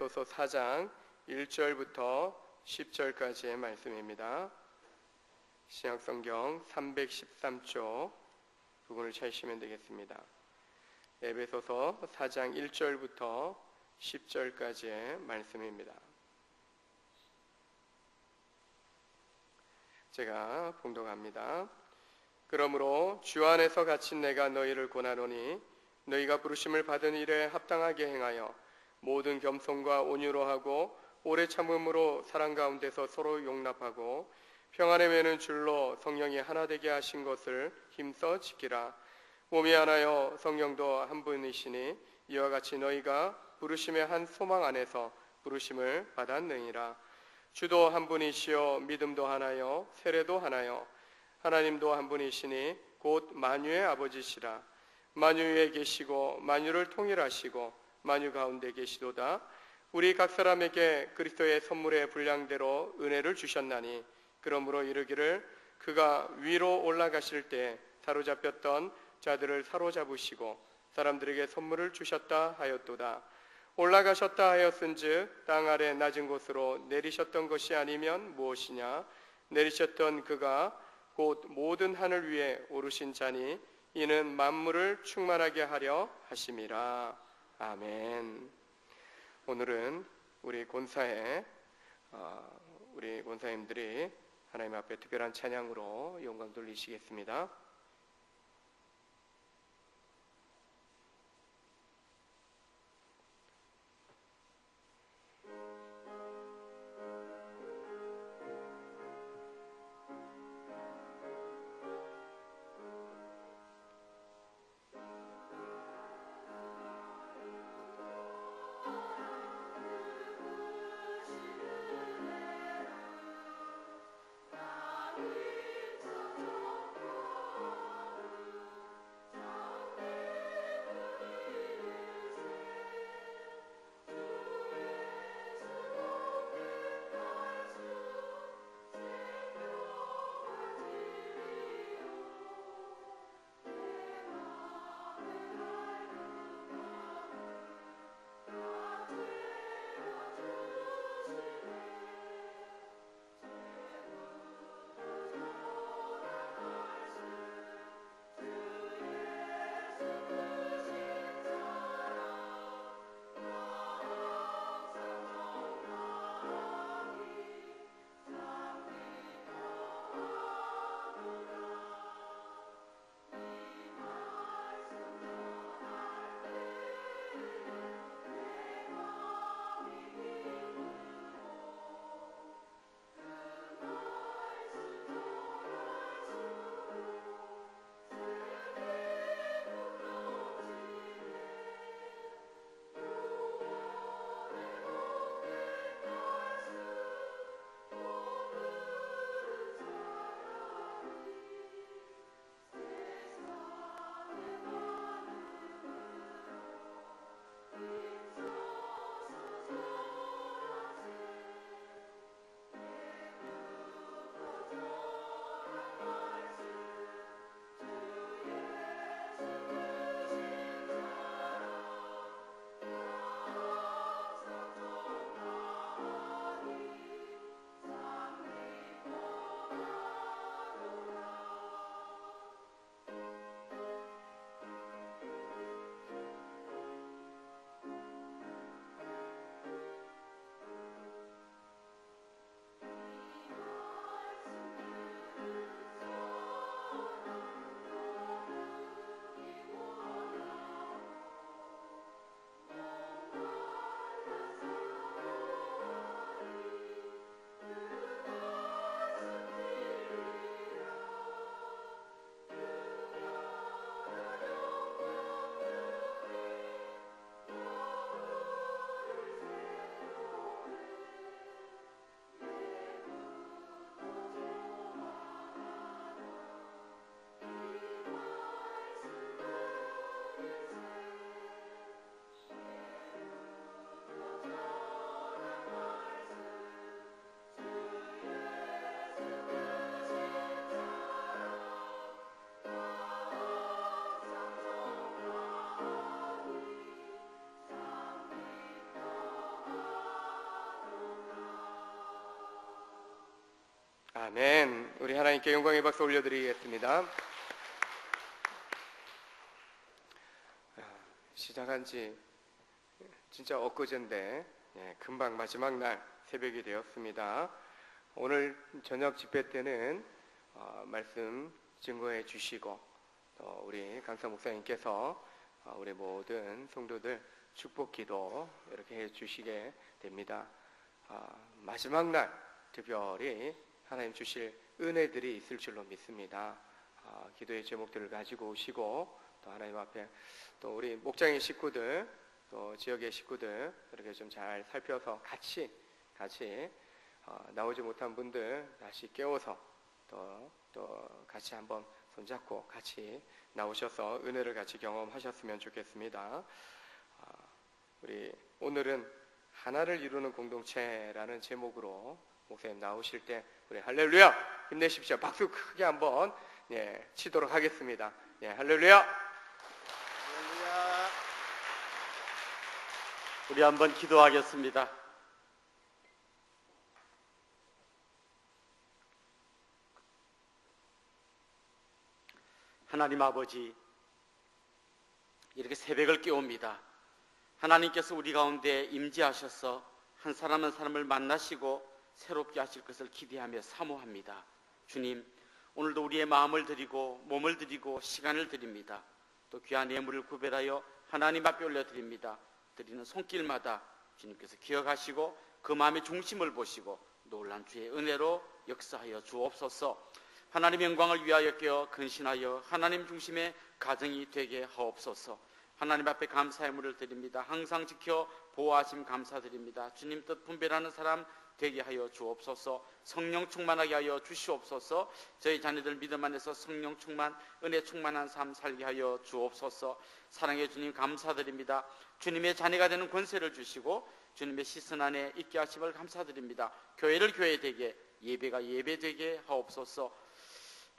에베소서 4장 1절부터 10절까지의 말씀입니다. 신약성경 313쪽 부분을 찾으시면 되겠습니다. 에베소서 4장 1절부터 10절까지의 말씀입니다. 제가 봉독합니다. 그러므로 주 안에서 갇힌 내가 너희를 권하노니 너희가 부르심을 받은 일에 합당하게 행하여 모든 겸손과 온유로 하고 오래 참음으로 사랑 가운데서 서로 용납하고 평안에 매는 줄로 성령이 하나 되게 하신 것을 힘써 지키라. 몸이 하나요 성령도 한 분이시니 이와 같이 너희가 부르심의 한 소망 안에서 부르심을 받았느니라. 주도 한 분이시요 믿음도 하나요 세례도 하나요 하나님도 한 분이시니 곧 만유의 아버지시라. 만유 위에 계시고 만유를 통일하시고 만유 가운데 계시도다. 우리 각 사람에게 그리스도의 선물의 분량대로 은혜를 주셨나니 그러므로 이르기를 그가 위로 올라가실 때 사로잡혔던 자들을 사로잡으시고 사람들에게 선물을 주셨다 하였도다. 올라가셨다 하였은즉 땅 아래 낮은 곳으로 내리셨던 것이 아니면 무엇이냐. 내리셨던 그가 곧 모든 하늘 위에 오르신 자니 이는 만물을 충만하게 하려 하심이라. 아멘. 오늘은 우리 권사님들이 하나님 앞에 특별한 찬양으로 영광 돌리시겠습니다. 아멘. 우리 하나님께 영광의 박수 올려드리겠습니다. 시작한 지 진짜 엊그제인데 금방 마지막 날 새벽이 되었습니다. 오늘 저녁 집회 때는 말씀 증거해 주시고 또 우리 강사 목사님께서 우리 모든 성도들 축복 기도 이렇게 해 주시게 됩니다. 마지막 날 특별히 하나님 주실 은혜들이 있을 줄로 믿습니다. 기도의 제목들을 가지고 오시고 또 하나님 앞에 또 우리 목장의 식구들 또 지역의 식구들 이렇게 좀 잘 살펴서 같이 나오지 못한 분들 다시 깨워서 또 같이 한번 손잡고 같이 나오셔서 은혜를 같이 경험하셨으면 좋겠습니다. 우리 오늘은 하나를 이루는 공동체라는 제목으로 목사님 나오실 때 우리 할렐루야 힘내십시오. 박수 크게 한번 치도록 하겠습니다. 할렐루야. 할렐루야. 우리 한번 기도하겠습니다. 하나님 아버지, 이렇게 새벽을 깨웁니다. 하나님께서 우리 가운데 임재하셔서 한 사람 한 사람을 만나시고 새롭게 하실 것을 기대하며 사모합니다. 주님, 오늘도 우리의 마음을 드리고 몸을 드리고 시간을 드립니다. 또 귀한 예물을 구별하여 하나님 앞에 올려드립니다. 드리는 손길마다 주님께서 기억하시고 그 마음의 중심을 보시고 놀란 주의 은혜로 역사하여 주옵소서. 하나님의 영광을 위하여 깨어 근신하여 하나님 중심의 가정이 되게 하옵소서. 하나님 앞에 감사의 물을 드립니다. 항상 지켜 보호하심 감사드립니다. 주님 뜻 분별하는 사람 되게 하여 주옵소서. 성령 충만하게 하여 주시옵소서. 저희 자녀들 믿음 안에서 성령 충만, 은혜 충만한 삶 살게 하여 주옵소서. 사랑해 주님 감사드립니다. 주님의 자녀가 되는 권세를 주시고 주님의 시선 안에 있게 하심을 감사드립니다. 교회를 교회 되게, 예배가 예배 되게 하옵소서.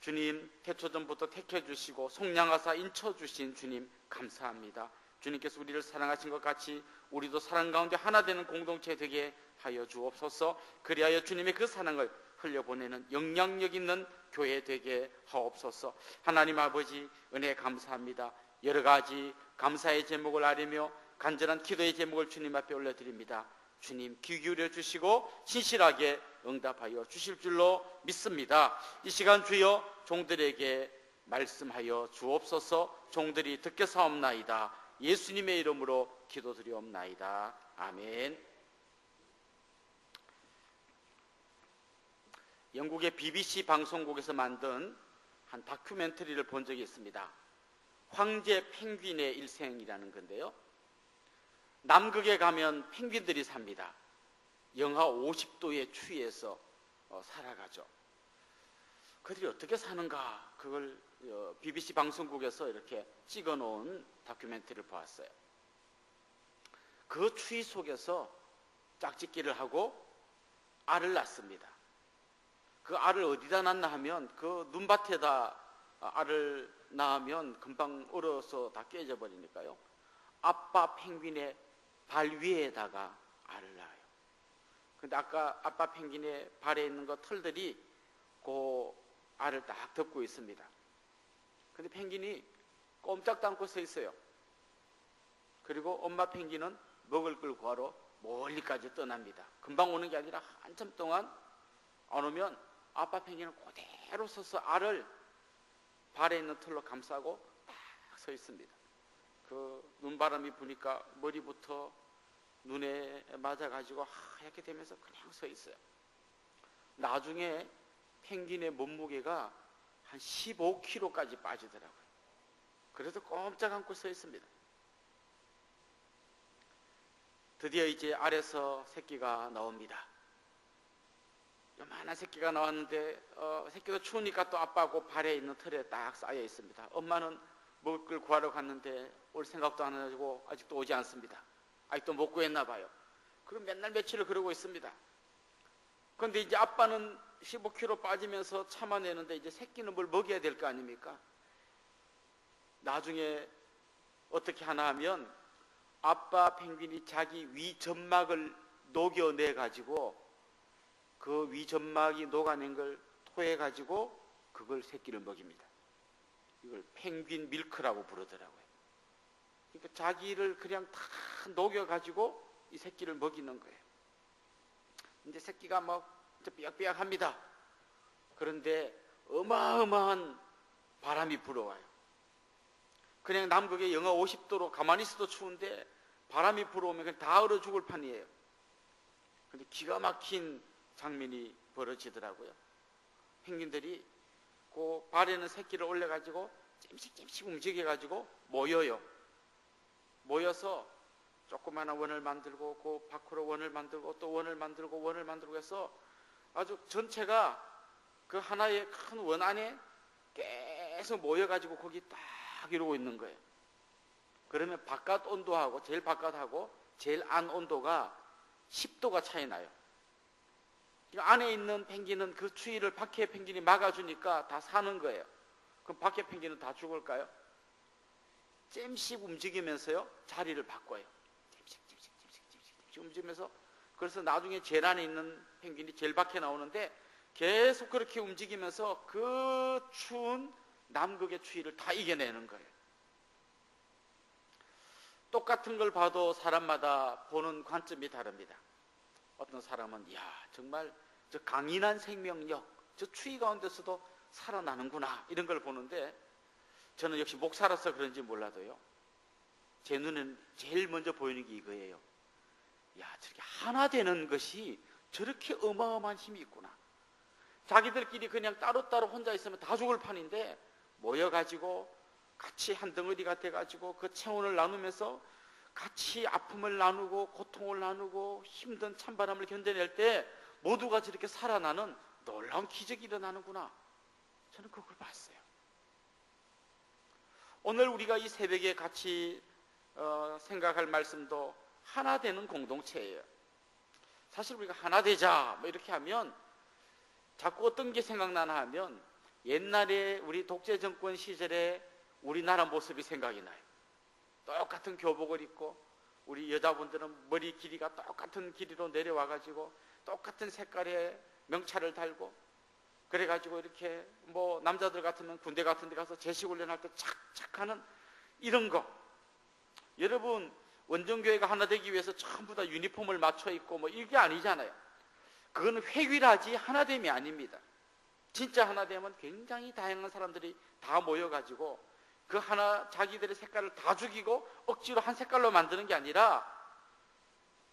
주님, 태초전부터 택해 주시고 속량하사 인쳐 주신 주님 감사합니다. 주님께서 우리를 사랑하신 것 같이 우리도 사랑 가운데 하나 되는 공동체 되게 하여 주옵소서. 그리하여 주님의 그 사랑을 흘려보내는 영향력 있는 교회 되게 하옵소서. 하나님 아버지, 은혜 감사합니다. 여러 가지 감사의 제목을 아뢰며 간절한 기도의 제목을 주님 앞에 올려드립니다. 주님 귀 기울여 주시고 신실하게 응답하여 주실 줄로 믿습니다. 이 시간 주여 종들에게 말씀하여 주옵소서. 종들이 듣겠사옵나이다. 예수님의 이름으로 기도드리옵나이다. 아멘. 영국의 BBC 방송국에서 만든 한 다큐멘터리를 본 적이 있습니다. 황제 펭귄의 일생이라는 건데요, 남극에 가면 펭귄들이 삽니다. 영하 50도의 추위에서 살아가죠. 그들이 어떻게 사는가, 그걸 BBC 방송국에서 이렇게 찍어놓은 다큐멘터리를 보았어요. 그 추위 속에서 짝짓기를 하고 알을 낳습니다. 그 알을 어디다 낳나 하면 그 눈밭에다 알을 낳으면 금방 얼어서 다 깨져 버리니까요, 아빠 펭귄의 발 위에다가 알을 낳아요. 근데 아까 아빠 펭귄의 발에 있는 그 털들이 그 알을 딱 덮고 있습니다. 근데 펭귄이 꼼짝도 않고 서 있어요. 그리고 엄마 펭귄은 먹을 걸 구하러 멀리까지 떠납니다. 금방 오는 게 아니라 한참 동안 안 오면 아빠 펭귄은 그대로 서서 알을 발에 있는 털로 감싸고 딱 서 있습니다. 그 눈바람이 부니까 머리부터 눈에 맞아가지고 하얗게 되면서 그냥 서 있어요. 나중에 펭귄의 몸무게가 한 15kg까지 빠지더라고요. 그래서 꼼짝 않고 서 있습니다. 드디어 이제 알에서 새끼가 나옵니다. 요만한 새끼가 나왔는데 새끼도 추우니까 또 아빠하고 발에 있는 털에 딱 쌓여 있습니다. 엄마는 먹을 걸 구하러 갔는데 올 생각도 안 하고 아직도 오지 않습니다. 아직도 못 구했나 봐요. 그럼 맨날 며칠을 그러고 있습니다. 그런데 이제 아빠는 15kg 빠지면서 참아내는데 이제 새끼는 뭘 먹여야 될 거 아닙니까? 나중에 어떻게 하나 하면 아빠 펭귄이 자기 위점막을 녹여내 가지고 그 위점막이 녹아낸 걸 토해가지고 그걸 새끼를 먹입니다. 이걸 펭귄 밀크라고 부르더라고요. 그러니까 자기를 그냥 다 녹여가지고 이 새끼를 먹이는 거예요. 근데 새끼가 막 삐약삐약합니다. 그런데 어마어마한 바람이 불어와요. 그냥 남극에 영하 50도로 가만히 있어도 추운데 바람이 불어오면 그냥 다 얼어 죽을 판이에요. 근데 기가 막힌 장면이 벌어지더라고요. 펭귄들이 그 발에는 새끼를 올려가지고 찜씩 움직여가지고 모여요. 모여서 조그마한 원을 만들고 그 밖으로 원을 만들고 또 원을 만들고 해서 아주 전체가 그 하나의 큰 원 안에 계속 모여가지고 거기 딱 이러고 있는 거예요. 그러면 바깥 온도하고 제일 바깥하고 제일 안 온도가 10도가 차이 나요. 안에 있는 펭귄은 그 추위를 밖의 펭귄이 막아주니까 다 사는 거예요. 그럼 밖의 펭귄은 다 죽을까요? 잼씩 움직이면서요 자리를 바꿔요. 잼씩 움직이면서. 그래서 나중에 제일 안에 있는 펭귄이 제일 밖에 나오는데 계속 그렇게 움직이면서 그 추운 남극의 추위를 다 이겨내는 거예요. 똑같은 걸 봐도 사람마다 보는 관점이 다릅니다. 어떤 사람은 정말 저 강인한 생명력, 저 추위 가운데서도 살아나는구나 이런 걸 보는데 저는 역시 목사라서 그런지 몰라도요 제 눈에는 제일 먼저 보이는 게 이거예요. 저렇게 하나 되는 것이 저렇게 어마어마한 힘이 있구나. 자기들끼리 그냥 따로따로 혼자 있으면 다 죽을 판인데 모여가지고 같이 한 덩어리가 돼가지고 그 체온을 나누면서 같이 아픔을 나누고 고통을 나누고 힘든 찬바람을 견뎌낼 때 모두가 저렇게 살아나는 놀라운 기적이 일어나는구나. 저는 그걸 봤어요. 오늘 우리가 이 새벽에 같이 생각할 말씀도 하나 되는 공동체예요. 사실 우리가 하나 되자 이렇게 하면 자꾸 어떤 게 생각나나 하면 옛날에 우리 독재 정권 시절에 우리나라 모습이 생각이 나요. 똑같은 교복을 입고 우리 여자분들은 머리 길이가 똑같은 길이로 내려와가지고 똑같은 색깔의 명찰을 달고 그래가지고 이렇게 남자들 같으면 군대 같은 데 가서 제식훈련할 때 착착 하는 이런 거. 여러분 원정교회가 하나 되기 위해서 전부 다 유니폼을 맞춰 입고 이게 아니잖아요. 그건 획일하지 하나됨이 아닙니다. 진짜 하나되면 굉장히 다양한 사람들이 다 모여가지고 그 하나 자기들의 색깔을 다 죽이고 억지로 한 색깔로 만드는 게 아니라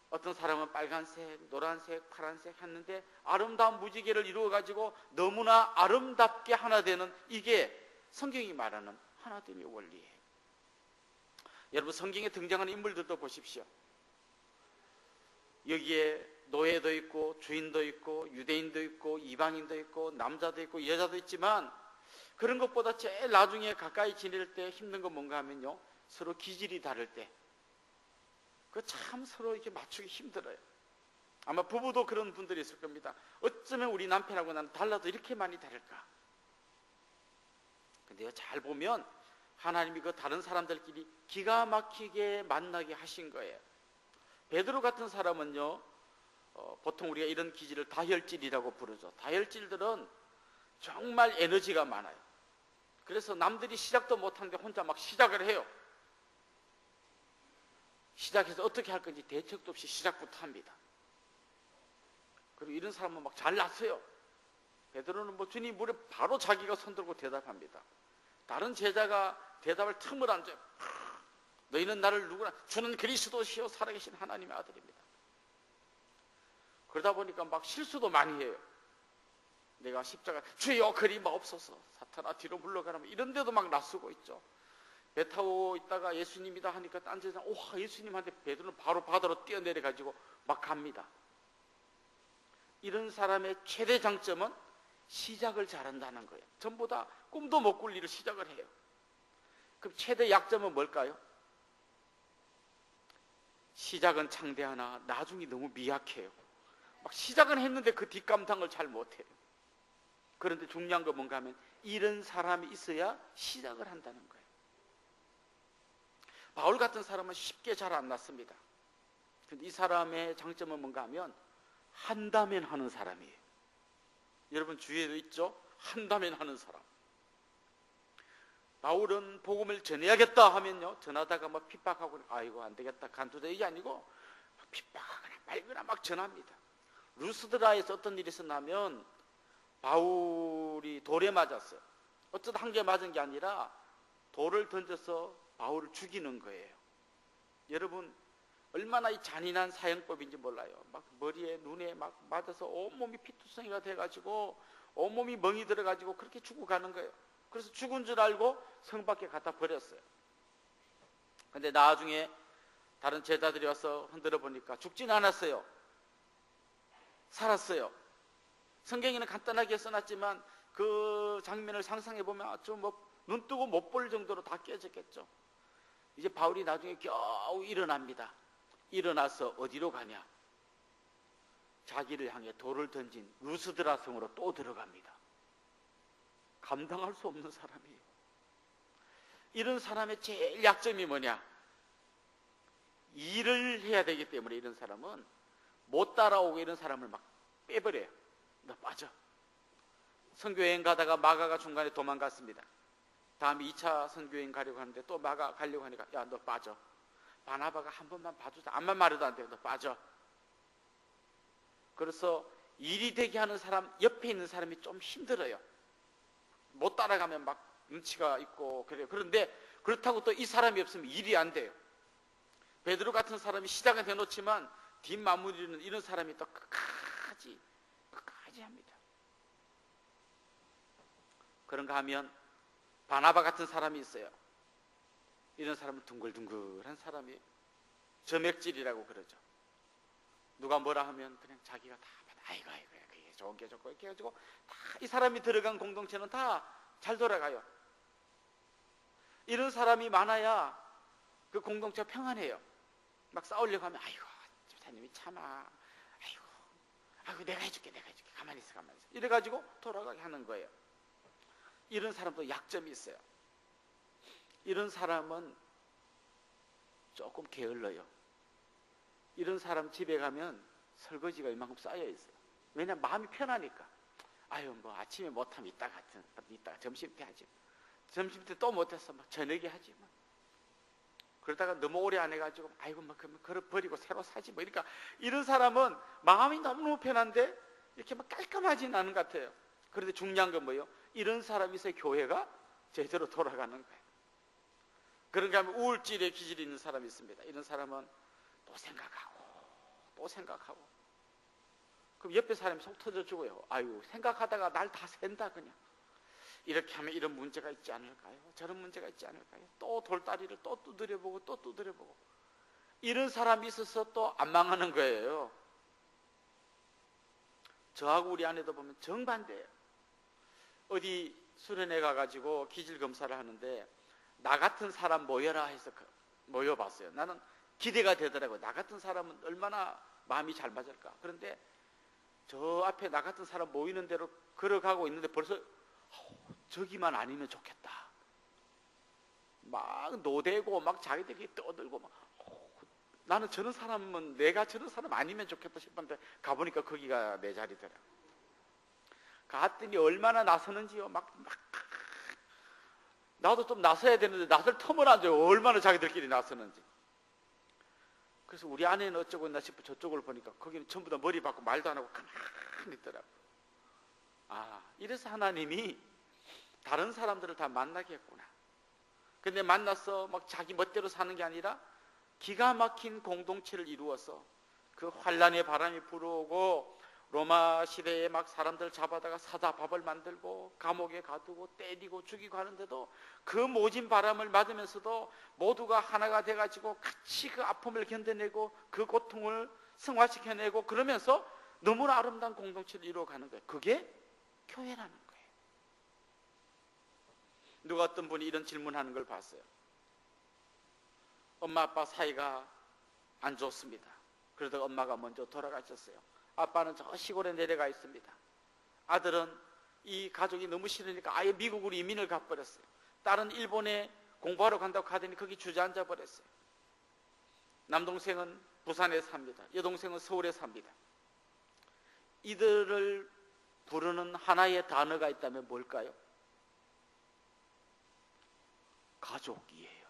어떤 사람은 빨간색, 노란색, 파란색 했는데 아름다운 무지개를 이루어가지고 너무나 아름답게 하나 되는 이게 성경이 말하는 하나됨의 원리예요. 여러분 성경에 등장하는 인물들도 보십시오. 여기에 노예도 있고 주인도 있고 유대인도 있고 이방인도 있고 남자도 있고 여자도 있지만 그런 것보다 제일 나중에 가까이 지낼 때 힘든 건 뭔가 하면요 서로 기질이 다를 때 그 참 서로 이렇게 맞추기 힘들어요. 아마 부부도 그런 분들이 있을 겁니다. 어쩌면 우리 남편하고 나는 달라도 이렇게 많이 다를까. 근데요 잘 보면 하나님이 그 다른 사람들끼리 기가 막히게 만나게 하신 거예요. 베드로 같은 사람은요 보통 우리가 이런 기질을 다혈질이라고 부르죠. 다혈질들은 정말 에너지가 많아요. 그래서 남들이 시작도 못하는데 혼자 막 시작을 해요. 시작해서 어떻게 할 건지 대책도 없이 시작부터 합니다. 그리고 이런 사람은 막 잘났어요. 베드로는 주님 물에 바로 자기가 손들고 대답합니다. 다른 제자가 대답을 틈을 안 줘요. 너희는 나를 누구나 주는 그리스도시요 살아계신 하나님의 아들입니다. 그러다 보니까 막 실수도 많이 해요. 내가 십자가 주여 그리 마옵소서 사탄아 뒤로 물러가라면 이런 데도 막 낯서고 있죠. 배 타고 있다가 예수님이다 하니까 딴 제자 예수님한테 베드로는 바로 바다로 뛰어내려가지고 막 갑니다. 이런 사람의 최대 장점은 시작을 잘한다는 거예요. 전부 다 꿈도 못 꿀 일을 시작을 해요. 그럼 최대 약점은 뭘까요? 시작은 창대하나 나중이 너무 미약해요. 막 시작은 했는데 그 뒷감당을 잘 못해요. 그런데 중요한 건 뭔가 하면 이런 사람이 있어야 시작을 한다는 거예요. 바울 같은 사람은 쉽게 잘 안 났습니다. 그런데 이 사람의 장점은 뭔가 하면 한다면 하는 사람이에요. 여러분 주위에도 있죠? 한다면 하는 사람. 바울은 복음을 전해야겠다 하면요, 전하다가 막 핍박하고, 아이고 안 되겠다 간두다, 이게 아니고 핍박하거나 말거나 막 전합니다. 루스드라에서 어떤 일이 있었냐면 바울이 돌에 맞았어요. 어쩌다 한 개 맞은 게 아니라 돌을 던져서 바울을 죽이는 거예요. 여러분 얼마나 이 잔인한 사형법인지 몰라요. 막 머리에 눈에 막 맞아서 온몸이 피투성이가 돼가지고 온몸이 멍이 들어가지고 그렇게 죽어가는 거예요. 그래서 죽은 줄 알고 성 밖에 갖다 버렸어요. 근데 나중에 다른 제자들이 와서 흔들어 보니까 죽진 않았어요. 살았어요. 성경에는 간단하게 써놨지만 그 장면을 상상해 보면 좀 눈 뜨고 못 볼 정도로 다 깨졌겠죠. 이제 바울이 나중에 겨우 일어납니다. 일어나서 어디로 가냐? 자기를 향해 돌을 던진 루스드라 성으로 또 들어갑니다. 감당할 수 없는 사람이에요. 이런 사람의 제일 약점이 뭐냐? 일을 해야 되기 때문에 이런 사람은 못 따라오고 이런 사람을 막 빼버려요. 너 빠져. 선교여행 가다가 마가가 중간에 도망갔습니다. 다음에 2차 선교여행 가려고 하는데 또 마가 가려고 하니까 야 너 빠져. 바나바가 한 번만 봐주자. 암만 말해도 안 돼요. 너 빠져. 그래서 일이 되게 하는 사람, 옆에 있는 사람이 좀 힘들어요. 못 따라가면 막 눈치가 있고 그래요. 그런데 그렇다고 또 이 사람이 없으면 일이 안 돼요. 베드로 같은 사람이 시작은 해놓지만 뒷마무리는 이런 사람이 또 끝까지 합니다. 그런가 하면 바나바 같은 사람이 있어요. 이런 사람은 둥글둥글한 사람이에요. 점액질이라고 그러죠. 누가 뭐라 하면 그냥 자기가 다 받아. 아이고 그게 좋은 게 좋고 이렇게 해가지고 다 이 사람이 들어간 공동체는 다 잘 돌아가요. 이런 사람이 많아야 그 공동체가 평안해요. 막 싸우려고 하면 아이고 집사님이 참아. 아이고 내가 해줄게 가만히 있어 이래가지고 돌아가게 하는 거예요. 이런 사람도 약점이 있어요. 이런 사람은 조금 게을러요. 이런 사람 집에 가면 설거지가 이만큼 쌓여 있어요. 왜냐면 마음이 편하니까. 아유 뭐 아침에 못하면 이따가 점심 때 하지. 점심 때 또 못했어 막 저녁에 하지 뭐. 그러다가 너무 오래 안 해가지고 아이고 막 그럼 버리고 새로 사지 뭐. 그러니까 이런 사람은 마음이 너무너무 편한데 이렇게 막 깔끔하진 않은 것 같아요. 그런데 중요한 건 뭐예요? 이런 사람이 있어야 교회가 제대로 돌아가는 거예요. 그런가 하면 우울증에 기질이 있는 사람이 있습니다. 이런 사람은 또 생각하고 그럼 옆에 사람이 속 터져 죽어요. 아유 생각하다가 날 다 샌다 그냥. 이렇게 하면 이런 문제가 있지 않을까요? 저런 문제가 있지 않을까요? 또 돌다리를 또 두드려보고 이런 사람이 있어서 또 안 망하는 거예요. 저하고 우리 아내도 보면 정반대예요. 어디 수련회 가가지고 기질 검사를 하는데 나 같은 사람 모여라 해서 모여봤어요. 나는 기대가 되더라고요. 나 같은 사람은 얼마나 마음이 잘 맞을까. 그런데 저 앞에 나 같은 사람 모이는 대로 걸어가고 있는데 벌써 저기만 아니면 좋겠다. 막 노대고 막 자기들이 떠들고 막 나는 저런 사람은 내가 저런 사람 아니면 좋겠다 싶었는데 가보니까 거기가 내 자리더라. 갔더니 얼마나 나서는지요. 막 나도 좀 나서야 되는데 나설 틈을 안 줘요. 얼마나 자기들끼리 나서는지. 그래서 우리 아내는 어쩌고 있나 싶어 저쪽을 보니까 거기는 전부 다 머리 박고 말도 안 하고 가만히 있더라고. 아, 이래서 하나님이 다른 사람들을 다 만나겠구나. 근데 만나서 막 자기 멋대로 사는 게 아니라 기가 막힌 공동체를 이루어서 그 환란의 바람이 불어오고 로마 시대에 막 사람들 잡아다가 사자밥을 만들고 감옥에 가두고 때리고 죽이고 하는데도 그 모진 바람을 맞으면서도 모두가 하나가 돼가지고 같이 그 아픔을 견뎌내고 그 고통을 승화시켜내고 그러면서 너무나 아름다운 공동체를 이루어가는 거예요. 그게 교회라는 거예요. 누가 어떤 분이 이런 질문하는 걸 봤어요. 엄마 아빠 사이가 안 좋습니다. 그러다가 엄마가 먼저 돌아가셨어요. 아빠는 저 시골에 내려가 있습니다. 아들은 이 가족이 너무 싫으니까 아예 미국으로 이민을 가버렸어요. 딸은 일본에 공부하러 간다고 가더니 거기 주저앉아 버렸어요. 남동생은 부산에 삽니다. 여동생은 서울에 삽니다. 이들을 부르는 하나의 단어가 있다면 뭘까요? 가족이에요.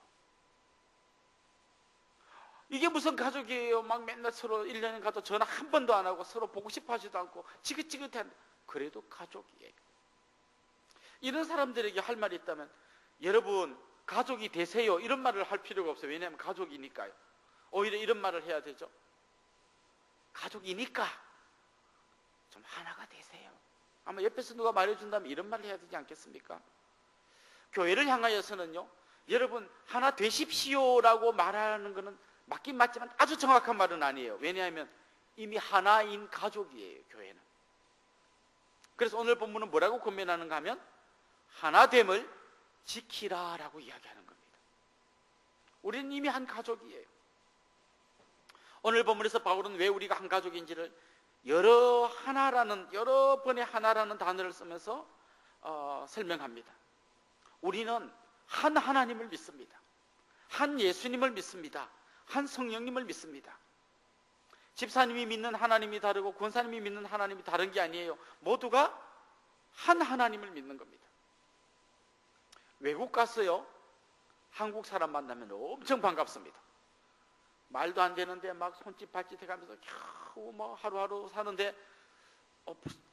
이게 무슨 가족이에요? 막 맨날 서로 1년에 가도 전화 한 번도 안 하고 서로 보고 싶어 하지도 않고 지긋지긋한, 그래도 가족이에요. 이런 사람들에게 할 말이 있다면, 여러분 가족이 되세요 이런 말을 할 필요가 없어요. 왜냐하면 가족이니까요. 오히려 이런 말을 해야 되죠. 가족이니까 좀 하나가 되세요. 아마 옆에서 누가 말해준다면 이런 말을 해야 되지 않겠습니까? 교회를 향하여서는요, 여러분 하나 되십시오라고 말하는 것은 맞긴 맞지만 아주 정확한 말은 아니에요. 왜냐하면 이미 하나인 가족이에요, 교회는. 그래서 오늘 본문은 뭐라고 권면하는가 하면 하나됨을 지키라라고 이야기하는 겁니다. 우리는 이미 한 가족이에요. 오늘 본문에서 바울은 왜 우리가 한 가족인지를 여러 번의 하나라는 단어를 쓰면서 설명합니다. 우리는 한 하나님을 믿습니다. 한 예수님을 믿습니다. 한 성령님을 믿습니다. 집사님이 믿는 하나님이 다르고 권사님이 믿는 하나님이 다른 게 아니에요. 모두가 한 하나님을 믿는 겁니다. 외국 가서요, 한국 사람 만나면 엄청 반갑습니다. 말도 안 되는데 막 손짓 발짓 해가면서 겨우 뭐 하루하루 사는데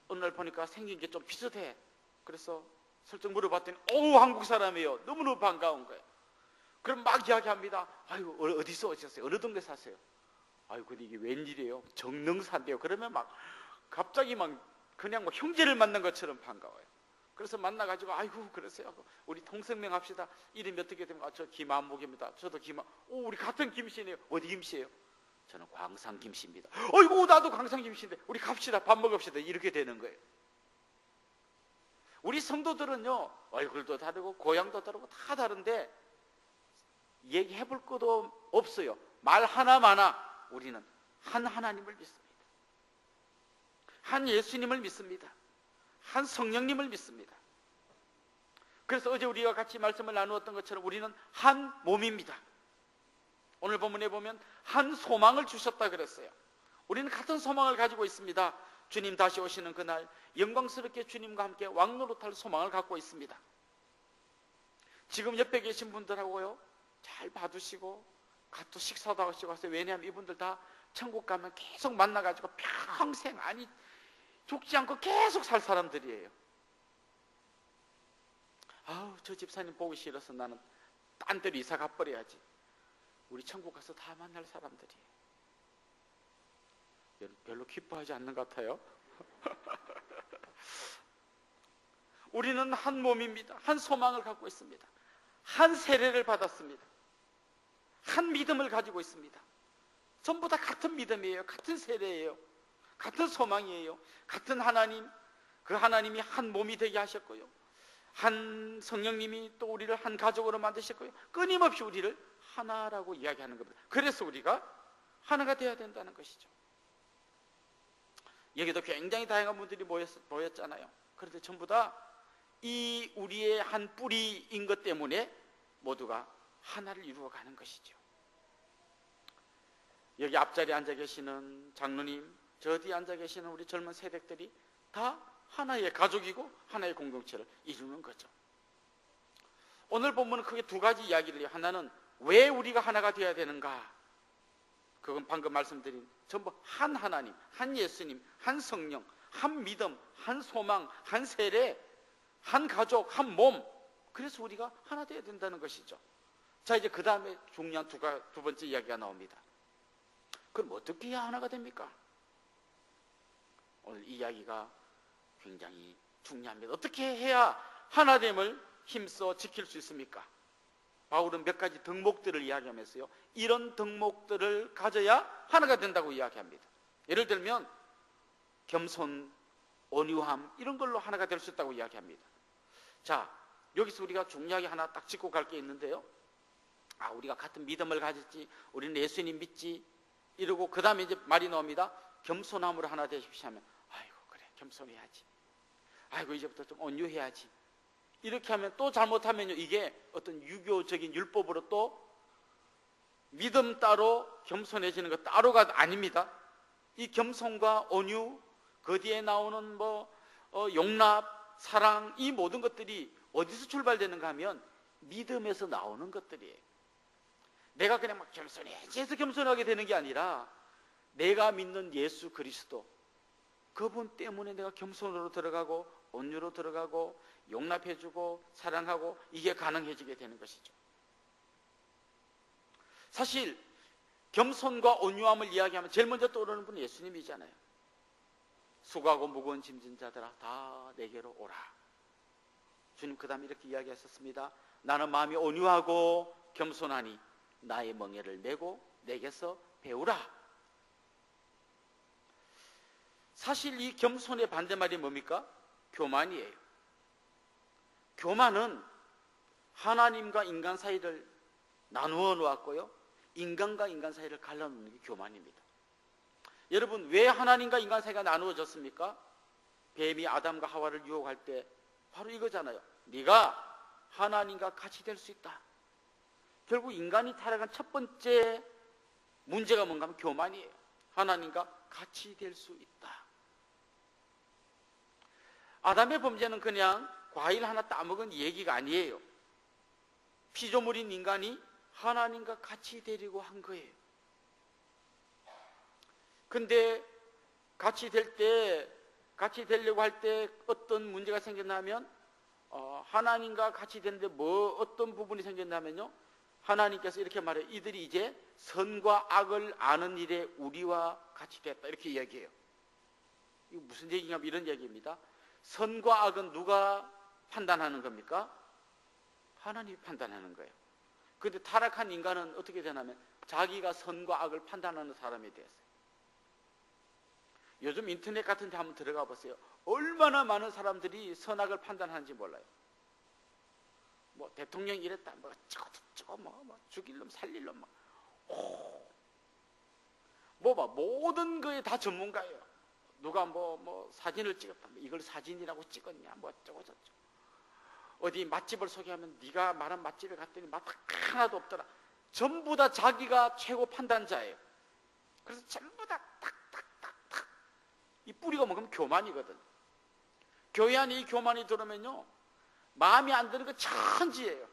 어느 날 보니까 생긴 게 좀 비슷해. 그래서 슬쩍 물어봤더니 한국 사람이에요. 너무너무 반가운 거예요. 그럼 막 이야기합니다. 아이고 어디서 오셨어요? 어느 동네 사세요? 아이고 근데 이게 웬일이에요? 정릉사인데요. 그러면 막 갑자기 막 그냥 뭐 형제를 만난 것처럼 반가워요. 그래서 만나가지고 아이고 그러세요. 우리 통성명 합시다. 이름이 어떻게 됩니까? 저 김한목입니다. 저도 우리 같은 김씨네요. 어디 김씨예요? 저는 광산 김씨입니다. 어이구 나도 광산 김씨인데 우리 갑시다. 밥 먹읍시다. 이렇게 되는 거예요. 우리 성도들은요, 얼굴도 다르고 고향도 다르고 다 다른데 얘기해 볼 것도 없어요. 말 하나마나 우리는 한 하나님을 믿습니다. 한 예수님을 믿습니다. 한 성령님을 믿습니다. 그래서 어제 우리가 같이 말씀을 나누었던 것처럼 우리는 한 몸입니다. 오늘 본문에 보면 한 소망을 주셨다 그랬어요. 우리는 같은 소망을 가지고 있습니다. 주님 다시 오시는 그날 영광스럽게 주님과 함께 왕노릇할 소망을 갖고 있습니다. 지금 옆에 계신 분들하고요, 잘 봐두시고 갓도 식사도 하시고 하세요. 왜냐하면 이분들 다 천국 가면 계속 만나가지고 평생, 아니 죽지 않고 계속 살 사람들이에요. 저 집사님 보기 싫어서 나는 딴 데로 이사 가버려야지. 우리 천국 가서 다 만날 사람들이에요. 별로 기뻐하지 않는 것 같아요. 우리는 한 몸입니다. 한 소망을 갖고 있습니다. 한 세례를 받았습니다. 한 믿음을 가지고 있습니다. 전부 다 같은 믿음이에요. 같은 세례예요. 같은 소망이에요. 같은 하나님, 그 하나님이 한 몸이 되게 하셨고요, 한 성령님이 또 우리를 한 가족으로 만드셨고요, 끊임없이 우리를 하나라고 이야기하는 겁니다. 그래서 우리가 하나가 되어야 된다는 것이죠. 여기도 굉장히 다양한 분들이 모였잖아요. 그런데 전부 다 이 우리의 한 뿌리인 것 때문에 모두가 하나를 이루어가는 것이죠. 여기 앞자리에 앉아 계시는 장로님, 저 뒤에 앉아 계시는 우리 젊은 세대들이 다 하나의 가족이고 하나의 공동체를 이루는 거죠. 오늘 본문은 크게 두 가지 이야기를 해요. 하나는 왜 우리가 하나가 되어야 되는가, 그건 방금 말씀드린 전부 한 하나님, 한 예수님, 한 성령, 한 믿음, 한 소망, 한 세례, 한 가족, 한 몸. 그래서 우리가 하나 되어야 된다는 것이죠. 자, 이제 그 다음에 중요한 두 번째 이야기가 나옵니다. 그럼 어떻게 해야 하나가 됩니까? 오늘 이 이야기가 굉장히 중요합니다. 어떻게 해야 하나됨을 힘써 지킬 수 있습니까? 바울은 몇 가지 덕목들을 이야기하면서요, 이런 덕목들을 가져야 하나가 된다고 이야기합니다. 예를 들면 겸손, 온유함, 이런 걸로 하나가 될 수 있다고 이야기합니다. 자, 여기서 우리가 중요하게 하나 딱 짚고 갈 게 있는데요, 우리가 같은 믿음을 가졌지, 우리는 예수님 믿지, 이러고 그 다음에 이제 말이 나옵니다. 겸손함으로 하나 되십시오 하면, 아이고 그래 겸손해야지, 아이고 이제부터 좀 온유해야지, 이렇게 하면 또 잘못하면요, 이게 어떤 유교적인 율법으로 또 믿음 따로 겸손해지는 것 따로가 아닙니다. 이 겸손과 온유, 그 뒤에 나오는 용납, 사랑, 이 모든 것들이 어디서 출발되는가 하면 믿음에서 나오는 것들이에요. 내가 그냥 막 겸손해져서 겸손하게 되는 게 아니라 내가 믿는 예수 그리스도, 그분 때문에 내가 겸손으로 들어가고 온유로 들어가고 용납해주고 사랑하고 이게 가능해지게 되는 것이죠. 사실 겸손과 온유함을 이야기하면 제일 먼저 떠오르는 분은 예수님이잖아요. 수고하고 무거운 짐진 자들아 다 내게로 오라. 주님 그 다음에 이렇게 이야기하셨습니다. 나는 마음이 온유하고 겸손하니 나의 멍에를 메고 내게서 배우라. 사실 이 겸손의 반대말이 뭡니까? 교만이에요. 교만은 하나님과 인간 사이를 나누어 놓았고요, 인간과 인간 사이를 갈라놓는 게 교만입니다. 여러분, 왜 하나님과 인간 사이가 나누어졌습니까? 뱀이 아담과 하와를 유혹할 때 바로 이거잖아요. 네가 하나님과 같이 될 수 있다. 결국 인간이 타락한 첫 번째 문제가 뭔가 하면 교만이에요. 하나님과 같이 될 수 있다. 아담의 범죄는 그냥 과일 하나 따먹은 얘기가 아니에요. 피조물인 인간이 하나님과 같이 되려고 한 거예요. 근데 같이 되려고 할 때 어떤 문제가 생겼냐면, 하나님과 같이 되는데 어떤 부분이 생겼냐면요, 하나님께서 이렇게 말해요. 이들이 이제 선과 악을 아는 일에 우리와 같이 됐다, 이렇게 이야기해요. 이거 무슨 얘기냐면 이런 얘기입니다. 선과 악은 누가 판단하는 겁니까? 하나님이 판단하는 거예요. 그런데 타락한 인간은 어떻게 되냐면 자기가 선과 악을 판단하는 사람이 됐어요. 요즘 인터넷 같은 데 한번 들어가 보세요. 얼마나 많은 사람들이 선악을 판단하는지 몰라요. 뭐 대통령이 이랬다, 뭐 어쩌고 뭐 죽일 놈 살릴 놈 모든 거에 다 전문가예요. 누가 뭐 사진을 찍었다, 이걸 사진이라고 찍었냐, 뭐 어쩌고 저쩌고. 어디 맛집을 소개하면 네가 말한 맛집에 갔더니 맛 하나도 없더라. 전부 다 자기가 최고 판단자예요. 그래서 전부 다 탁탁탁탁. 이 뿌리가 뭐냐면 교만이거든. 교회 안에 이 교만이 들어오면요, 마음에 안 드는 거 천지예요.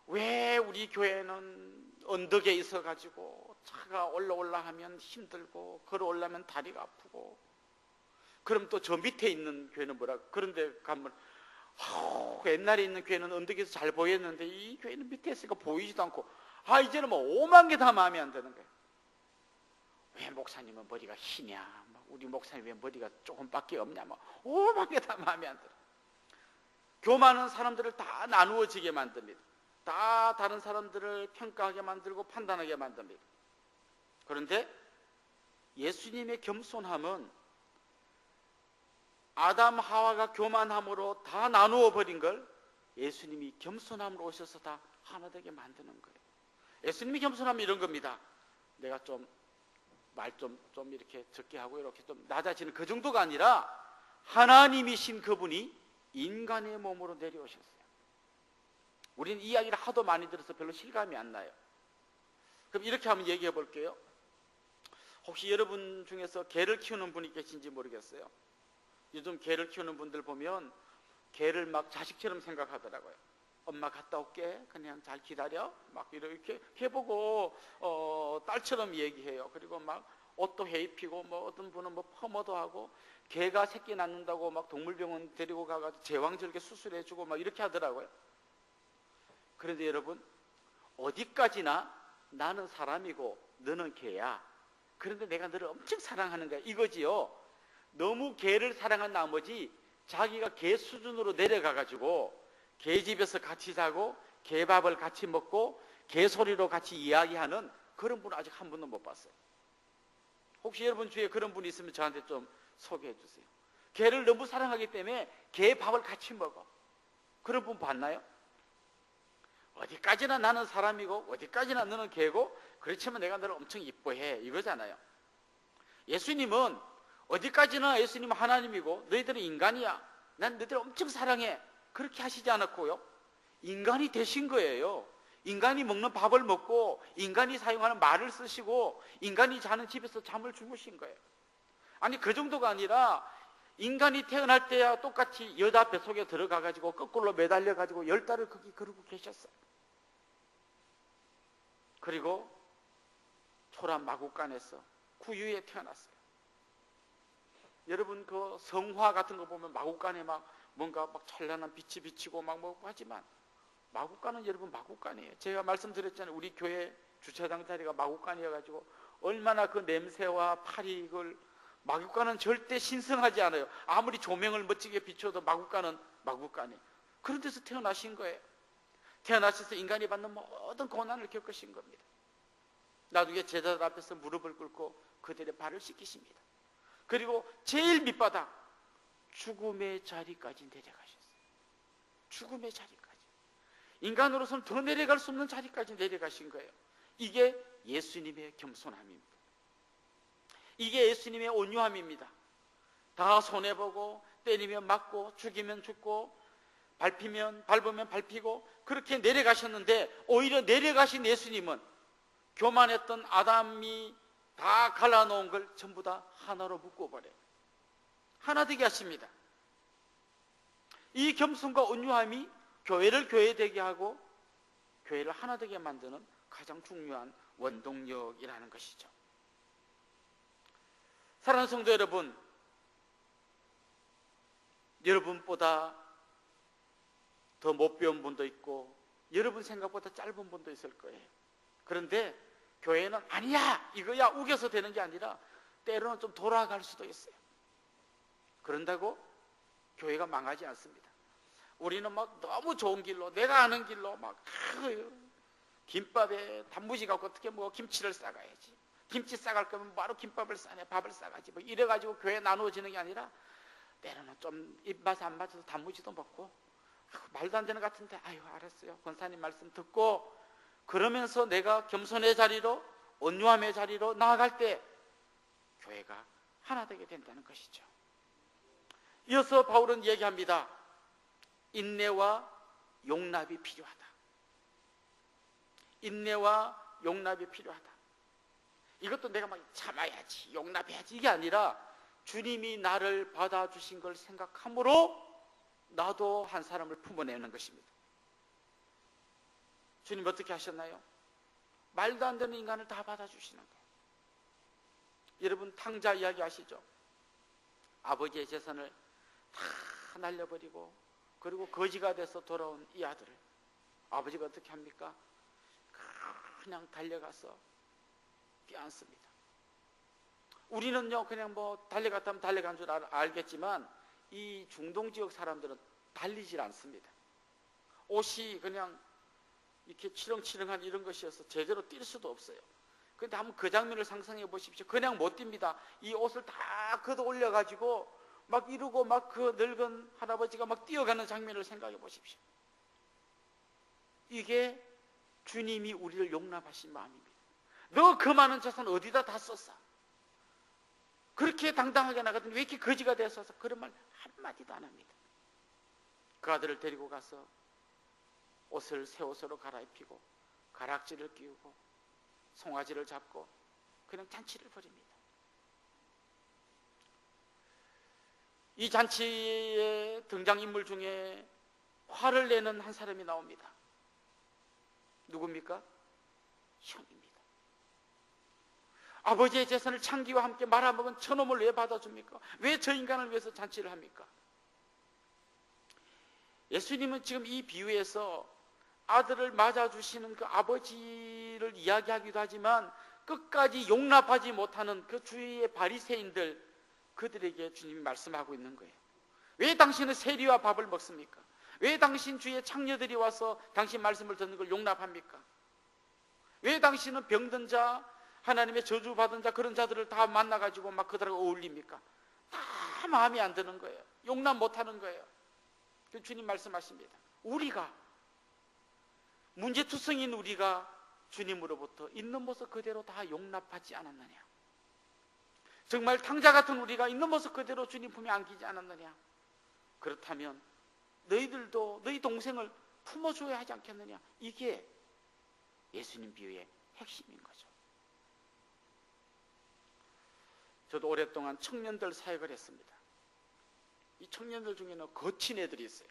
왜 우리 교회는 언덕에 있어가지고 차가 올라 하면 힘들고 걸어 올라면 다리가 아프고, 그럼 또 저 밑에 있는 교회는 뭐라, 그런데 가면 옛날에 있는 교회는 언덕에서 잘 보였는데 이 교회는 밑에 있으니까 보이지도 않고, 이제는 뭐 5만 개 다 마음에 안 드는 거예요. 왜 목사님은 머리가 희냐, 우리 목사님 왜 머리가 조금밖에 없냐, 5만 개 다 마음에 안 들어. 교만은 사람들을 다 나누어지게 만듭니다. 다 다른 사람들을 평가하게 만들고 판단하게 만듭니다. 그런데 예수님의 겸손함은 아담 하와가 교만함으로 다 나누어 버린 걸 예수님이 겸손함으로 오셔서 다 하나 되게 만드는 거예요. 예수님이 겸손하면 이런 겁니다. 내가 말 좀 이렇게 적게 하고 이렇게 좀 낮아지는 그 정도가 아니라 하나님이신 그분이 인간의 몸으로 내려오셨어요. 우리는 이 이야기를 하도 많이 들어서 별로 실감이 안 나요. 그럼 이렇게 한번 얘기해 볼게요. 혹시 여러분 중에서 개를 키우는 분이 계신지 모르겠어요. 요즘 개를 키우는 분들 보면 개를 막 자식처럼 생각하더라고요. 엄마 갔다 올게, 그냥 잘 기다려, 막 이렇게 해보고 딸처럼 얘기해요. 그리고 막 옷도 해입히고, 뭐 어떤 분은 뭐 퍼머도 하고, 개가 새끼 낳는다고 막 동물병원 데리고 가가지고 제왕절개 수술해주고 막 이렇게 하더라고요. 그런데 여러분, 어디까지나 나는 사람이고 너는 개야. 그런데 내가 너를 엄청 사랑하는 거야, 이거지요. 너무 개를 사랑한 나머지 자기가 개 수준으로 내려가가지고 개 집에서 같이 자고 개밥을 같이 먹고 개 소리로 같이 이야기하는 그런 분은 아직 한 분도 못 봤어요. 혹시 여러분 주위에 그런 분이 있으면 저한테 좀 소개해 주세요. 개를 너무 사랑하기 때문에 개 밥을 같이 먹어. 그런 분 봤나요? 어디까지나 나는 사람이고 어디까지나 너는 개고, 그렇지만 내가 너를 엄청 이뻐해, 이거잖아요. 예수님은 어디까지나 예수님은 하나님이고 너희들은 인간이야, 난 너희들 엄청 사랑해, 그렇게 하시지 않았고요, 인간이 되신 거예요. 인간이 먹는 밥을 먹고 인간이 사용하는 말을 쓰시고 인간이 자는 집에서 잠을 주무신 거예요. 아니 그 정도가 아니라 인간이 태어날 때야 똑같이 여자 뱃속에 들어가가지고 거꾸로 매달려가지고 10달을 거기 그러고 계셨어요. 그리고 초란 마구간에서 구유에 태어났어요. 여러분 그 성화 같은 거 보면 마구간에 막 뭔가 막 찬란한 빛이 비치고 막 뭐 하지만 마구간은 여러분 마구간이에요. 제가 말씀드렸잖아요. 우리 교회 주차장 자리가 마구간이어가지고 얼마나 그 냄새와 파리 이걸 마구간은 절대 신성하지 않아요. 아무리 조명을 멋지게 비춰도 마구간은 마구간이에요. 그런 데서 태어나신 거예요. 태어나셔서 인간이 받는 모든 고난을 겪으신 겁니다. 나중에 제자들 앞에서 무릎을 꿇고 그들의 발을 씻기십니다. 그리고 제일 밑바닥 죽음의 자리까지 내려가셨어요. 죽음의 자리까지. 인간으로서는 더 내려갈 수 없는 자리까지 내려가신 거예요. 이게 예수님의 겸손함입니다. 이게 예수님의 온유함입니다. 다 손해보고 때리면 맞고 죽이면 죽고 밟으면 밟히고 그렇게 내려가셨는데 오히려 내려가신 예수님은 교만했던 아담이 다 갈라놓은 걸 전부 다 하나로 묶어버려요. 하나 되게 하십니다. 이 겸손과 온유함이 교회를 교회되게 하고 교회를 하나 되게 만드는 가장 중요한 원동력이라는 것이죠. 사랑하는 성도 여러분, 여러분보다 더 못 배운 분도 있고 여러분 생각보다 짧은 분도 있을 거예요. 그런데 교회는 아니야 이거야 우겨서 되는 게 아니라 때로는 좀 돌아갈 수도 있어요. 그런다고 교회가 망하지 않습니다. 우리는 막 너무 좋은 길로 내가 아는 길로 막 김밥에 단무지 갖고 어떻게 뭐 김치를 싸가야지, 김치 싸갈 거면 바로 김밥을 싸네, 밥을 싸가지 뭐 이래가지고 교회 나누어지는 게 아니라 때로는 좀 입맛 안 맞아서 단무지도 먹고 말도 안 되는 것 같은데 아유 알았어요 권사님 말씀 듣고 그러면서 내가 겸손의 자리로 온유함의 자리로 나아갈 때 교회가 하나 되게 된다는 것이죠. 이어서 바울은 얘기합니다. 인내와 용납이 필요하다. 인내와 용납이 필요하다. 이것도 내가 막 참아야지 용납해야지 이게 아니라 주님이 나를 받아주신 걸 생각함으로 나도 한 사람을 품어내는 것입니다. 주님 어떻게 하셨나요? 말도 안 되는 인간을 다 받아주시는 거예요. 여러분 탕자 이야기 아시죠? 아버지의 재산을 다 날려버리고 그리고 거지가 돼서 돌아온 이 아들을 아버지가 어떻게 합니까? 그냥 달려가서 껴안습니다. 우리는요 그냥 뭐 달려갔다면 달려간 줄 알겠지만 이 중동 지역 사람들은 달리질 않습니다. 옷이 그냥 이렇게 치렁치렁한 이런 것이어서 제대로 뛸 수도 없어요. 그런데 한번 그 장면을 상상해 보십시오. 그냥 못 뜁니다. 이 옷을 다 걷어 올려가지고 막 이러고 막 그 늙은 할아버지가 막 뛰어가는 장면을 생각해 보십시오. 이게 주님이 우리를 용납하신 마음입니다. 너 그 많은 재산 어디다 다 썼어? 그렇게 당당하게 나가더니 왜 이렇게 거지가 되어서 그런 말 한마디도 안 합니다. 그 아들을 데리고 가서 옷을 새 옷으로 갈아입히고 가락지를 끼우고 송아지를 잡고 그냥 잔치를 벌입니다. 이 잔치의 등장인물 중에 화를 내는 한 사람이 나옵니다. 누굽니까? 형입니다. 아버지의 재산을 창기와 함께 말아먹은 저놈을 왜 받아줍니까? 왜 저 인간을 위해서 잔치를 합니까? 예수님은 지금 이 비유에서 아들을 맞아주시는 그 아버지를 이야기하기도 하지만 끝까지 용납하지 못하는 그 주위의 바리새인들 그들에게 주님이 말씀하고 있는 거예요. 왜 당신은 세리와 밥을 먹습니까? 왜 당신 주위에 창녀들이 와서 당신 말씀을 듣는 걸 용납합니까? 왜 당신은 병든 자, 하나님의 저주받은 자 그런 자들을 다 만나가지고 막 그들하고 어울립니까? 다 마음에 안 드는 거예요. 용납 못하는 거예요. 그 주님 말씀하십니다. 우리가 문제투성인 우리가 주님으로부터 있는 모습 그대로 다 용납하지 않았느냐? 정말 탕자 같은 우리가 있는 모습 그대로 주님 품에 안기지 않았느냐? 그렇다면 너희들도 너희 동생을 품어줘야 하지 않겠느냐? 이게 예수님 비유의 핵심인 거죠. 저도 오랫동안 청년들 사역을 했습니다. 이 청년들 중에는 거친 애들이 있어요.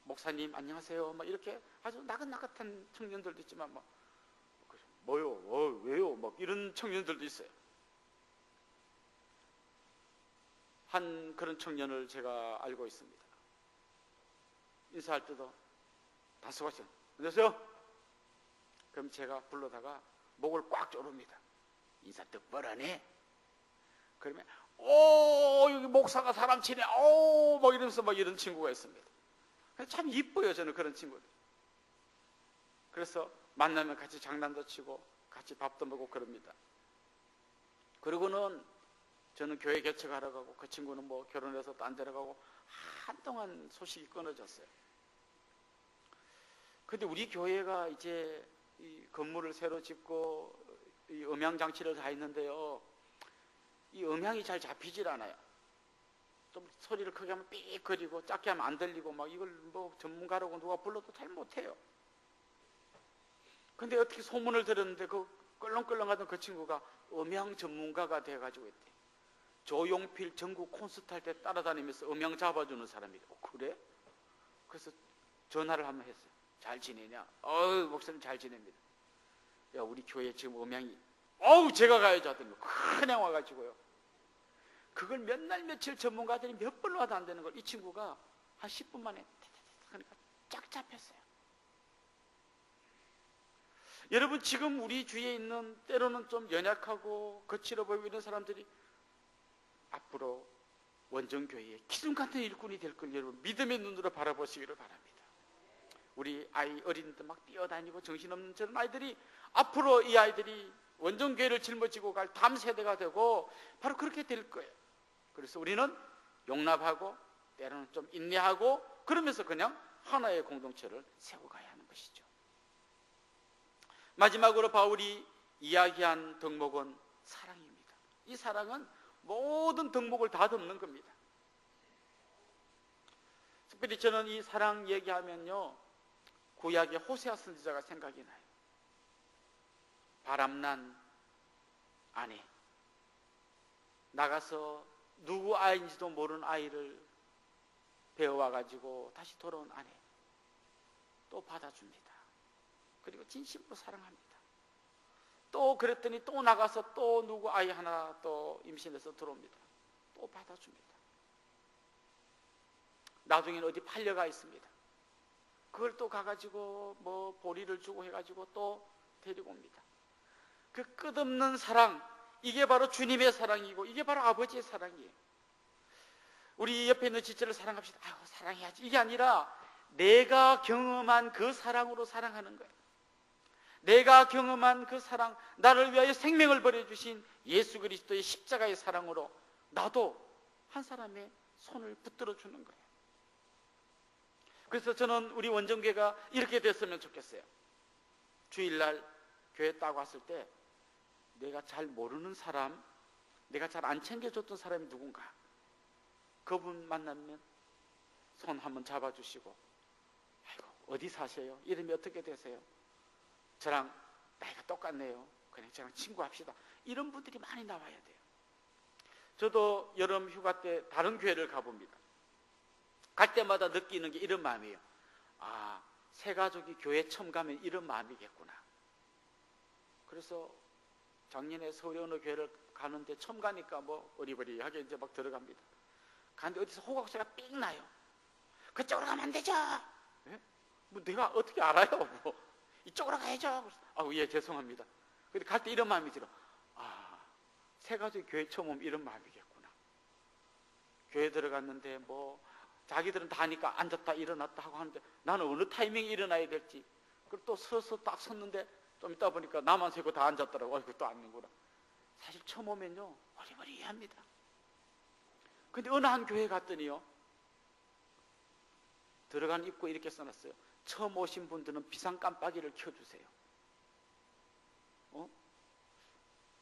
목사님 안녕하세요 막 이렇게 아주 나긋나긋한 청년들도 있지만 뭐요? 왜요? 막 이런 청년들도 있어요. 한 그런 청년을 제가 알고 있습니다. 인사할 때도 단속하시죠. 안녕하세요. 그럼 제가 불러다가 목을 꽉 조릅니다. 인사 똑바로 하네. 그러면 여기 목사가 사람 치네. 막 이러면서 막 이런 친구가 있습니다. 참 이뻐요, 저는 그런 친구들. 그래서 만나면 같이 장난도 치고 같이 밥도 먹고 그럽니다. 그러고는 저는 교회 개척하러 가고 그 친구는 뭐 결혼해서 딴 데로 가고 한동안 소식이 끊어졌어요. 근데 우리 교회가 이제 이 건물을 새로 짓고 이 음향 장치를 다 했는데요. 이 음향이 잘 잡히질 않아요. 좀 소리를 크게 하면 삑거리고 작게 하면 안 들리고 막 이걸 뭐 전문가라고 누가 불러도 잘 못해요. 근데 어떻게 소문을 들었는데 그 껄렁껄렁하던 그 친구가 음향 전문가가 돼가지고 있대. 조용필 전국 콘서트 할 때 따라다니면서 음향 잡아주는 사람이래. 그래? 그래서 전화를 한번 했어요. 잘 지내냐? 목사님 잘 지냅니다. 야, 우리 교회 지금 음향이 제가 가야지 하더니 그냥 와가지고요. 그걸 몇 날 며칠 전문가들이 몇 번 와도 안 되는 걸 이 친구가 한 10분 만에 하니까 쫙 잡혔어요. 여러분 지금 우리 주위에 있는 때로는 좀 연약하고 거칠어 보이고 이런 사람들이 앞으로 원정교회의 기둥 같은 일꾼이 될 걸 여러분 믿음의 눈으로 바라보시기를 바랍니다. 우리 아이 어린이들 막 뛰어다니고 정신없는 저런 아이들이 앞으로 이 아이들이 원정교회를 짊어지고 갈 다음 세대가 되고 바로 그렇게 될 거예요. 그래서 우리는 용납하고 때로는 좀 인내하고 그러면서 그냥 하나의 공동체를 세워가야 하는 것이죠. 마지막으로 바울이 이야기한 덕목은 사랑입니다. 이 사랑은 모든 덕목을 다 덮는 겁니다. 특별히 저는 이 사랑 얘기하면요 구약의 호세아 선지자가 생각이 나요. 바람난 아내, 나가서 누구 아이인지도 모르는 아이를 배워와가지고 다시 돌아온 아내 또 받아줍니다. 그리고 진심으로 사랑합니다. 또 그랬더니 또 나가서 또 누구 아이 하나 또 임신해서 들어옵니다. 또 받아줍니다. 나중에는 어디 팔려가 있습니다. 그걸 또 가가지고 뭐 보리를 주고 해가지고 또 데리고 옵니다. 그 끝없는 사랑, 이게 바로 주님의 사랑이고 이게 바로 아버지의 사랑이에요. 우리 옆에 있는 지체를 사랑합시다. 사랑해야지. 이게 아니라 내가 경험한 그 사랑으로 사랑하는 거예요. 내가 경험한 그 사랑, 나를 위하여 생명을 버려주신 예수 그리스도의 십자가의 사랑으로 나도 한 사람의 손을 붙들어 주는 거예요. 그래서 저는 우리 원정교회가 이렇게 됐으면 좋겠어요. 주일날 교회 딱 왔을 때 내가 잘 모르는 사람, 내가 잘 안 챙겨줬던 사람이 누군가 그분 만나면 손 한번 잡아주시고 아이고 어디 사세요? 이름이 어떻게 되세요? 저랑 나이가 똑같네요. 그냥 저랑 친구합시다. 이런 분들이 많이 나와야 돼요. 저도 여름 휴가 때 다른 교회를 가봅니다. 갈 때마다 느끼는 게 이런 마음이에요. 새 가족이 교회 처음 가면 이런 마음이겠구나. 그래서 작년에 서울의 어느 교회를 가는데 처음 가니까 뭐 어리버리하게 이제 막 들어갑니다. 가는데 어디서 호각소리가 삑 나요. 그쪽으로 가면 안 되죠. 예? 뭐 내가 어떻게 알아요? 뭐 이쪽으로 가야죠. 예, 죄송합니다. 근데 갈 때 이런 마음이 들어. 새 가족이 교회 처음 오면 이런 마음이겠구나. 교회 들어갔는데 뭐 자기들은 다 하니까 앉았다 일어났다 하고 하는데 나는 어느 타이밍에 일어나야 될지. 그리고 또 서서 딱 섰는데 좀 있다 보니까 나만 세고 다 앉았더라고. 아이고 또 앉는구나. 사실 처음 오면요 어리버리합니다. 근데 어느 한 교회 갔더니요 들어간 입구에 이렇게 써놨어요. 처음 오신 분들은 비상 깜빡이를 켜주세요.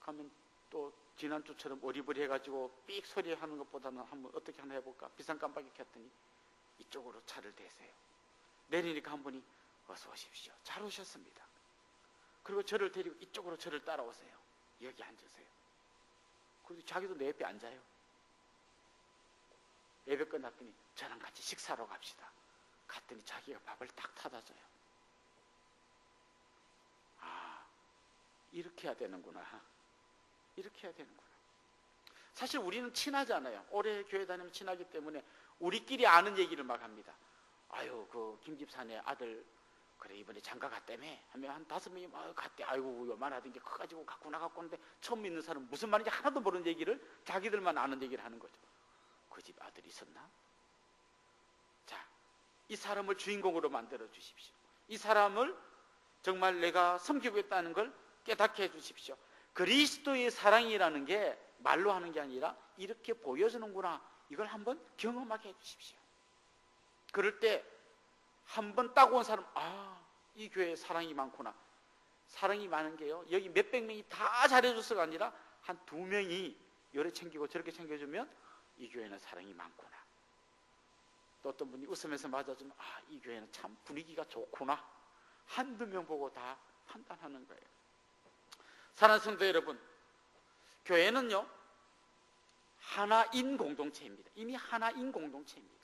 가면 또 지난주처럼 어리버리 해가지고 삑 소리 하는 것보다는 한번 어떻게 하나 해볼까. 비상 깜빡이 켰더니 이쪽으로 차를 대세요. 내리니까 한 분이 어서 오십시오. 잘 오셨습니다. 그리고 저를 데리고 이쪽으로 저를 따라오세요. 여기 앉으세요. 그리고 자기도 내 옆에 앉아요. 예배 끝났더니 저랑 같이 식사하러 갑시다. 갔더니 자기가 밥을 딱 타다 줘요. 아, 이렇게 해야 되는구나. 이렇게 해야 되는구나. 사실 우리는 친하잖아요. 오래 교회 다니면 친하기 때문에 우리끼리 아는 얘기를 막 합니다. 아유, 그 김집사네 아들 그래 이번에 장가 갔다며 하면 한 5명이 막 갔대. 아이고 요만하던 게 커가지고 갖고 나갔는데 처음 믿는 사람은 무슨 말인지 하나도 모르는 얘기를 자기들만 아는 얘기를 하는 거죠. 그 집 아들이 있었나? 자, 이 사람을 주인공으로 만들어 주십시오. 이 사람을 정말 내가 섬기고 있다는 걸 깨닫게 해 주십시오. 그리스도의 사랑이라는 게 말로 하는 게 아니라 이렇게 보여주는구나. 이걸 한번 경험하게 해 주십시오. 그럴 때 한번 따고 온 사람, 아, 이 교회에 사랑이 많구나. 사랑이 많은 게요, 여기 몇백 명이 다 잘해줘서가 아니라 한 2명이 요래 챙기고 저렇게 챙겨주면 이 교회는 사랑이 많구나. 또 어떤 분이 웃으면서 맞아주면, 아, 이 교회는 참 분위기가 좋구나. 한두 명 보고 다 판단하는 거예요. 사랑하는 성도 여러분, 교회는요 하나인 공동체입니다. 이미 하나인 공동체입니다.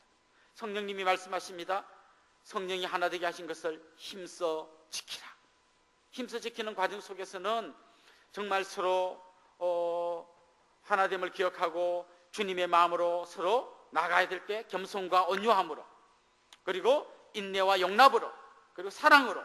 성령님이 말씀하십니다. 성령이 하나 되게 하신 것을 힘써 지키라. 힘써 지키는 과정 속에서는 정말 서로 하나됨을 기억하고 주님의 마음으로 서로 나가야 될 때 겸손과 온유함으로, 그리고 인내와 용납으로, 그리고 사랑으로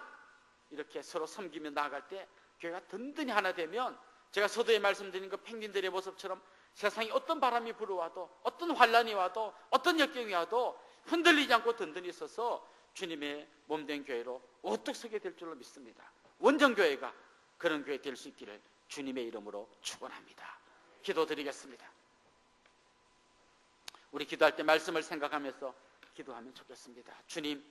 이렇게 서로 섬기며 나아갈 때 교회가 든든히 하나 되면, 제가 서두에 말씀드린 그 펭귄들의 모습처럼 세상에 어떤 바람이 불어와도, 어떤 환란이 와도, 어떤 역경이 와도 흔들리지 않고 든든히 서서 주님의 몸된 교회로 우뚝 서게 될 줄로 믿습니다. 원정교회가 그런 교회 될 수 있기를 주님의 이름으로 축원합니다. 기도드리겠습니다. 우리 기도할 때 말씀을 생각하면서 기도하면 좋겠습니다. 주님,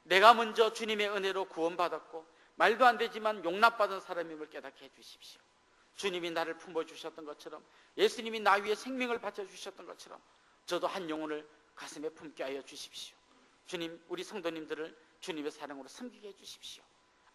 내가 먼저 주님의 은혜로 구원받았고 말도 안 되지만 용납받은 사람임을 깨닫게 해주십시오. 주님이 나를 품어주셨던 것처럼, 예수님이 나 위에 생명을 바쳐주셨던 것처럼 저도 한 영혼을 가슴에 품게 하여 주십시오. 주님, 우리 성도님들을 주님의 사랑으로 섬기게 해주십시오.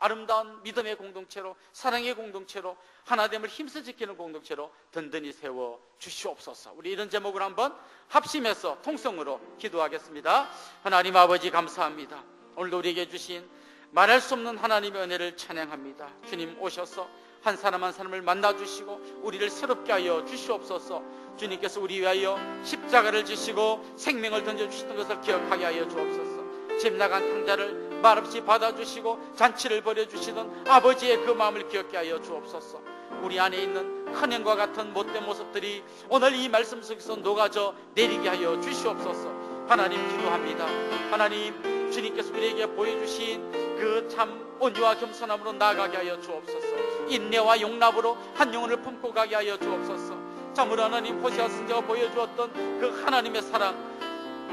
아름다운 믿음의 공동체로, 사랑의 공동체로, 하나됨을 힘써 지키는 공동체로 든든히 세워 주시옵소서. 우리 이런 제목을 한번 합심해서 통성으로 기도하겠습니다. 하나님 아버지, 감사합니다. 오늘도 우리에게 주신 말할 수 없는 하나님의 은혜를 찬양합니다. 주님 오셔서 한 사람 한 사람을 만나주시고 우리를 새롭게 하여 주시옵소서. 주님께서 우리 위하여 십자가를 지시고 생명을 던져주셨던 것을 기억하게 하여 주옵소서. 집 나간 탕자를 말없이 받아주시고 잔치를 벌여주시던 아버지의 그 마음을 기억게 하여 주옵소서. 우리 안에 있는 큰형과 같은 못된 모습들이 오늘 이 말씀 속에서 녹아져 내리게 하여 주시옵소서. 하나님 기도합니다. 하나님, 주님께서 우리에게 보여주신 그 참 온유와 겸손함으로 나아가게 하여 주옵소서. 인내와 용납으로 한 영혼을 품고 가게 하여 주옵소서. 참으로 하나님, 호세아 선지자가 보여주었던 그 하나님의 사랑,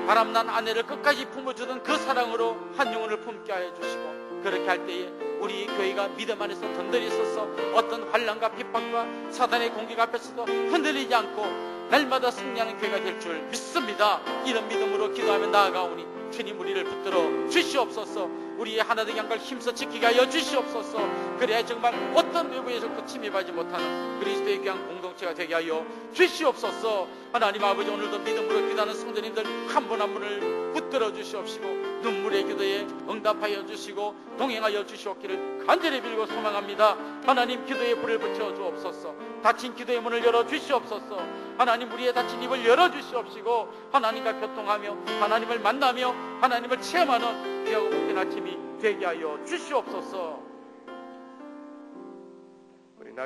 바람난 아내를 끝까지 품어주던 그 사랑으로 한 영혼을 품게 하여 주시고, 그렇게 할 때에 우리 교회가 믿음 안에서 든든히 서서 어떤 환난과 핍박과 사단의 공격 앞에서도 흔들리지 않고 날마다 승리하는 교회가 될 줄 믿습니다. 이런 믿음으로 기도하며 나아가오니 주님, 우리를 붙들어 주시옵소서. 우리의 하나되게 한 걸 힘써 지키게 하여 주시옵소서. 그래야 정말 어떤 외부에서도 침입하지 못하는 그리스도의 귀한 공동체가 되게 하여 주시옵소서. 하나님 아버지, 오늘도 믿음으로 기도하는 성도님들 한 분 한 분을 붙들어 주시옵시고 눈물의 기도에 응답하여 주시고 동행하여 주시옵기를 간절히 빌고 소망합니다. 하나님, 기도에 불을 붙여 주옵소서. 닫힌 기도의 문을 열어 주시옵소서. 하나님, 우리의 닫힌 입을 열어 주시옵시고 하나님과 교통하며 하나님을 만나며 하나님을 체험하는 귀하고 복된 아침이 되게 하여 주시옵소서.